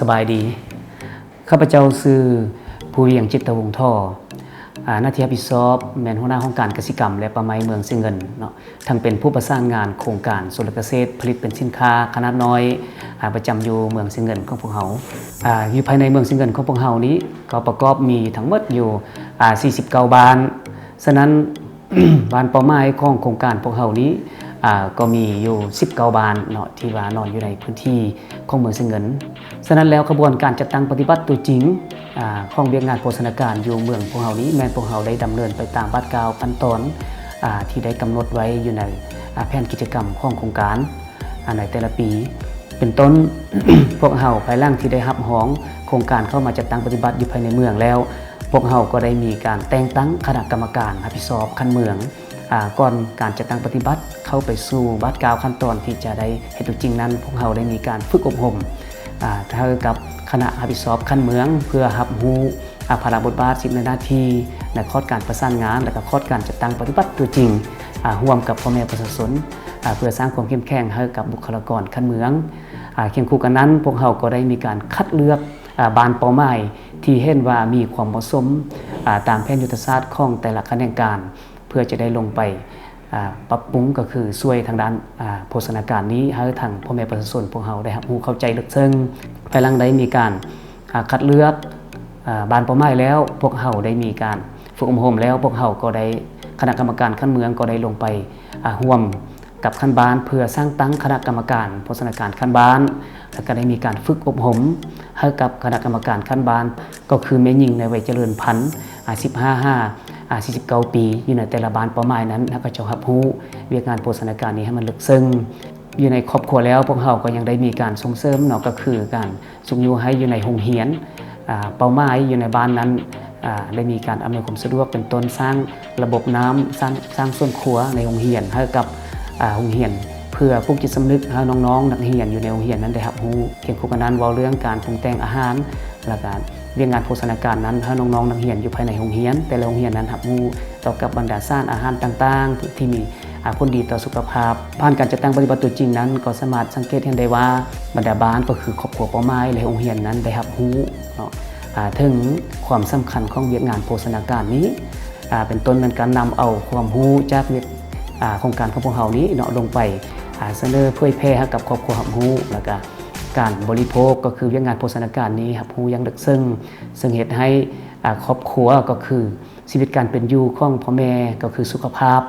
บายดีข้าพเจ้าชื่อผู้เวียงจิตวงศ์ท่อหน้าที่รับผิดชอบแม่นหัวหน้าห้องการเกษตรกรรมและป่าไม้เมืองสิงห์เงินเนาะทั้งเป็นผู้ประสานงานโครงการสวนเกษตรผลิตเป็นสินค้าขนาดน้อยประจำอยู่เมืองสิงห์เงินของพวกเราอยู่ภายในเมืองสิงห์เงินของพวกเรานี้ก็ประกอบมีทั้งหมดอยู่49บ้านฉะนั้น บ้านเป้าหมายของโครงการพวกเรานี้ก็มีอยู่19บ้านเนาะที่ว่านอนอยู่ในพื้นที่ของเมืองสิงห์เงินฉะนั้นแล้วกระบวนการจัดตั้งปฏิบัติตัวจริงของเวียกงานโภชนาการอยู่เมืองพวกเรานี้แม้พวกเราได้ดำเนินไปตามบัตรกาวขั้นตอนที่ได้กำหนดไว้อยู่ในแผนกิจกรรมของโครงการในแต่ละปีเป็นต้น พวกเราภายหลังที่ได้รับห้องโครงการเข้ามาจัดตั้งปฏิบัติอยู่ภายในเมืองแล้วพวกเราก็ได้มีการแต่งตั้งคณะกรรมการรับผิดชอบคันเมืองก่อนการจัดตั้งปฏิบัติเข้าไปสู่บัตรกาวขั้นตอนที่จะได้เห็นตัวจริงนั้นพวกเราได้มีการฝึกอบรมเท่ากับคณะรับผิดชอบคันเมืองเพื่อรับรู้ภาระบทบาทในหน้าที่ในข้อการประสานงานและก็ข้อการจัดตั้งปฏิบัติตัวจริงร่วมกับพ่อแม่ประชาชนเพื่อสร้างความเข้มแข็งให้กับบุคลากรคันเมืองเคียงคู่กันนั้นพวกเราก็ได้มีการคัดเลือกบ้านเป้าหมายที่เห็นว่ามีความเหมาะสมตามแผนยุทธศาสตร์ของแต่ละแขนงการเพื่อจะได้ลงไปปรับปรุงก็คือช่วยทางด้านโภชนาการนี้ให้ทางพ่อแม่ประชาชนพวกเราได้รับรู้เข้าใจลึกซึ้งภายหลังได้มีการคัดเลือกบ้านเป้าหมายแล้วพวกเราได้มีการฝึกอบรมแล้วพวกเราก็ได้คณะกรรมการขั้นเมืองก็ได้ลงไปร่วมกับขั้นบ้านเพื่อสร้างตั้งคณะกรรมการโภชนาการขั้นบ้านแล้วก็ได้มีการฝึกอบรมให้กับคณะกรรมการขั้นบ้านก็คือแม่หญิงในวัยเจริญพันธุ์49 ปีอยู่ในแต่ละบ้านเป้าหมายนั้นแล้วก็จะรับรู้เวียกงานโภชนาการนี้ให้มันลึกซึ้งอยู่ในครอบครัวแล้วพวกเราก็ยังได้มีการส่งเสริมเนาะก็คือการส่งอยู่ให้อยู่ในโรงเรียนเป้าหมายอยู่ในบ้านนั้นได้มีการอำนวยความสะดวกเป็นต้นสร้างระบบน้ำสร้างส่วนครัวในโรงเรียนให้กับโรงเรียนเพื่อปลุกจิตสำนึกให้น้องๆนักเรียนอยู่ในโรงเรียนนั้นได้รับรู้เกี่ยวกับนั้นว่าเรื่องการปรุงแต่งอาหารและการเรียนงานโภชนาการนั้นให้น้องๆนักเรียนอยู่ภายในโรงเรียนแต่ละโรงเรียนนั้นรับรู้ต่อกับบรรดาสารอาหารต่างๆที่มีผลดีต่อสุขภาพผ่านการจัดตั้งปฏิบัติตัวจริงนั้นก็สามารถสังเกตเห็นได้ว่าบรรดาบ้านก็คือครอบครัวเป้าหมายและโรงเรียนนั้นได้รับรู้ถึงความสำคัญของเวียกงานโภชนาการนี้เป็นต้นเป็นการนำเอาความรู้จากโครงการของพวกเรานี้ลงไปเสนอเผยแพร่ให้กับครอบครัวรับรู้แล้วก็การบริโภคก็คือเวียกงานโภชนาการนี้รับรู้อย่างลึกซึ้งซึ่งเหตุให้ครอบครัวก็คือชีวิตการเป็นอยู่ของพ่อแม่ก็คือสุขภาพ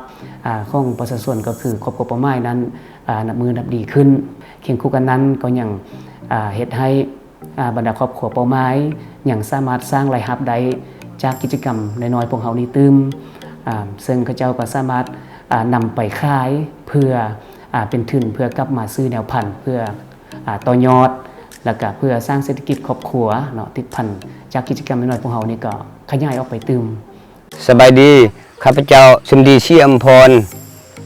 ของประชาชนก็คือครอบครัวเป้าหมายนั้นนับมือนับดีขึ้นเคียงคู่กันนั้นก็ยังเหตุให้บรรดาครอบครัวเป้าหมายยังสามารถสร้างรายรับได้จากกิจกรรมน้อยๆพวกเขานี้ตึมซึ่งเขาเจ้าก็สามารถนำไปขายเพื่อเป็นทุนเพื่อกลับมาซื้อแนวพันธุ์เพื่อต่อยอดแล้วก็เพื่อสร้างเศรษฐกิจครอบครัวเนาะติดพันจากกิจกรรมน้อยๆพวกเขานี่ก็ขยายออกไปตึมสบายดีข้าพเจ้าสุมดีชีอำพร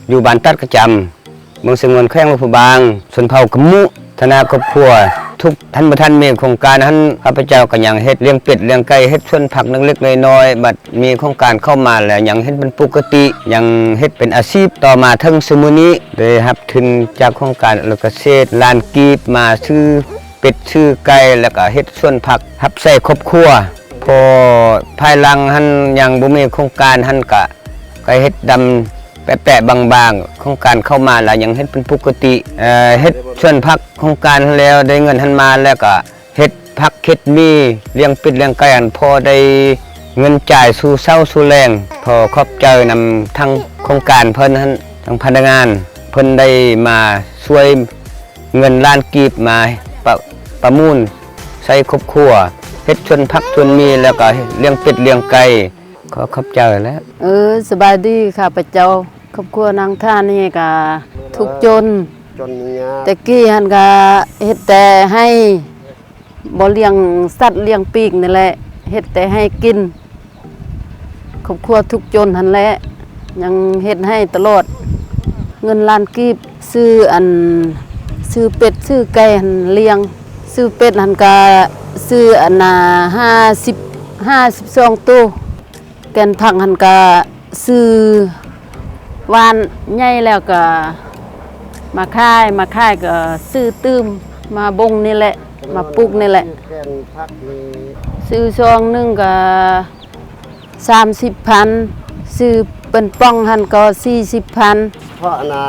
อยู่บ้านตัดกระจำเมืองสิงห์เงินแข้งวัดผู้บางชนเผ่ากำมุธนาครอบครัวทุกท่านประธานมีโครงการนั้นข้าพเจ้าก็ยังเฮ็ดเลี้ยงเป็ดเลี้ยงไก่เฮ็ดสวนผักเล็กๆน้อยๆบัดมีโครงการเข้ามาแล้วยังเฮ็ดเป็นปกติยังเฮ็ดเป็นอาชีพต่อมาถึงสมุนี้ได้รับทุนจากโครงการเกษตรล้านกีบมาซื้อเป็ดซื้อไก่แล้วก็เฮ็ดสวนผักรับใช้ครอบครัวพอภายหลังหันยังบ่มีโครงการหันก็เฮ็ดดำแปะๆบางๆโครงการเข้ามาแล้วยังเฮ็ดเป็นปกติเฮ็ดสวนผักโครงการแล้วได้เงินหันมาแล้วก็เฮ็ดผักเฮ็ดมีเลี้ยงเป็ดเลี้ยงไก่พอได้เงินจ่ายสู่เช้าสู่แรงพอขอบใจนำทั้งโครงการเพิ่นหันทั้งพนักงานเพิ่นได้มาช่วยเงินล้านกีบมาประมูลใช้ครอบครัวเฮ็ดชวนผักชวนมีแล้วก็เลี้ยงเป็ดเลี้ยงไก่ขอขอบใจแล้วสบายดีค่ะพระเจ้าครอบครัวนางท่านี่ก็ทุกจนแต่กี้หันก็เฮ็ดแต่ให้บ่เลี้ยงสัตว์เลี้ยงปีกนี่แหละเฮ็ดแต่ให้กินครอบครัวทุกจนหันแหละยังเฮ็ดให้ตลอดเงินล้านกีบซื้อเป็ดซื้อไก่หันเลี้ยงซื้อเป็ดหันก็ซื้อ52ตู้แกนผักหันก็ซื้อวานใหญ่แล้วก็มาค่ายก็ซื้อตื้มมาบงนี่แหละ มาปลูกนี่แหละ แกนพักนี่ ซื้อซองหนึงก็30,000ซื้อเป็นป้องหันก็40,000 เพราะนา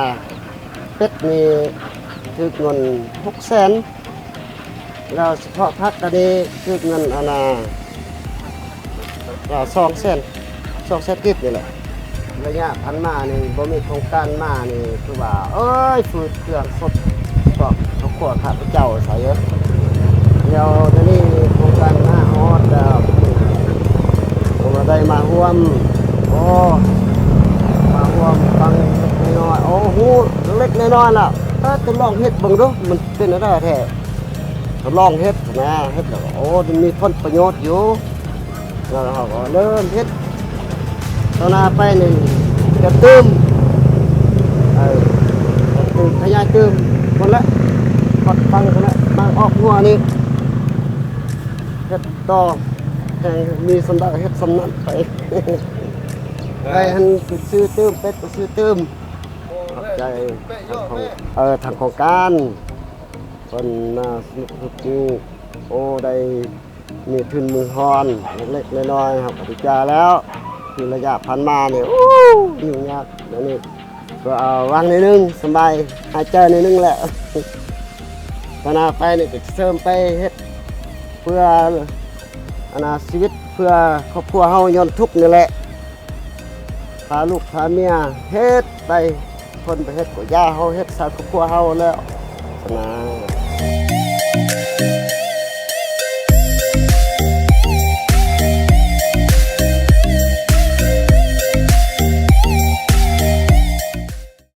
เป็ดนี่คือเงิน600,000แล้วเฉพาะพักก็ได้คือเงินอาณาก็200,000กิบนี่แหละระยะพันมานี่บ่มีโครงการมานี่คือว่าเอ้ยฝืดเครื่องสดพวกเขาขวข้าพเจ้าใส่เยอะเดี๋ยวตอนนี้โครงการมาฮอดแล้วผมก็ได้มาร่วมโอ้มาร่วมฟังเล็กน้อยโอ้โหเล็กน้อยล่ะทดลองเฮ็ดเบิ่งดูมันเป็นอะไรแท้ทดลองเฮ็ดนะเฮ็ดแล้วโอ้มันมีผลประโยชน์อยู่แล้วเราก็เริ่มเฮ็ดตอนหน้าไปนี่จะตื้มตื้มขยายตื้มหมดละพอดฟังกันละมาออกหัวนี่เฮ็ดต่อแต่มีสำนักเฮ็ดสำนักไปไปหันไปซื้อตื้มเป็ดไปซื้อตื้มขอบใจทางโครงการคนมาสนุกทุกทีโอ้ได้มีทุนมือฮอนเล็กๆน้อยๆครับปฏิจาแล้วคือระยะพันมาเนี่ยยุ่งยากเดี๋ยวนี้ก็เอาวางในนึงสบายหายใจในนึงแหละตอนหน้าไปเนี่ยจะเสริมไปเฮ็ดเพื่ออนาคตชีวิตเพื่อครอบครัวเฮาย้อนทุกข์นี่แหละพาลูกพาเมียเฮ็ดไปคนไปเฮ็ดก็ย่าเฮาเฮ็ดสร้างครอบครัวเฮาแล้วนะ